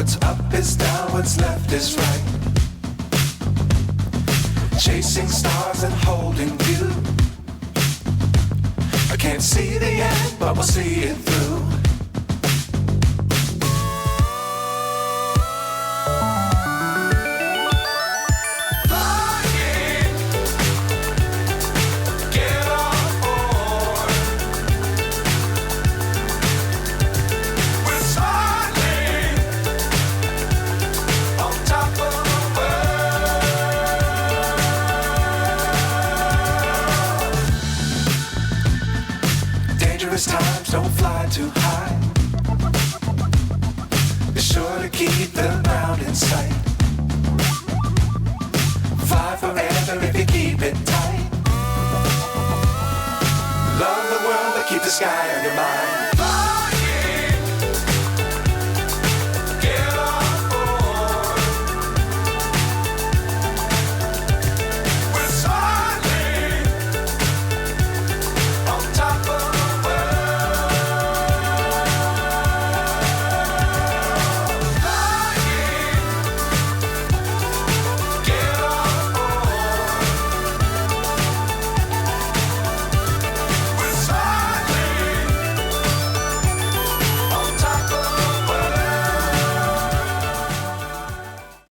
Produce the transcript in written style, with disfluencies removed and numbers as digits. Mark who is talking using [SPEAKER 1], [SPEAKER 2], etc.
[SPEAKER 1] What's up is down, what's left is right. Chasing stars and holding you. I can't see the end, but we'll see it through. Flying, get on board. We're smiling on top of the world. Dangerous times, don't fly too high. Be sure to keep the ground in sight. Fly forever if you keep it tight. Love the world, but keep the sky on your mind.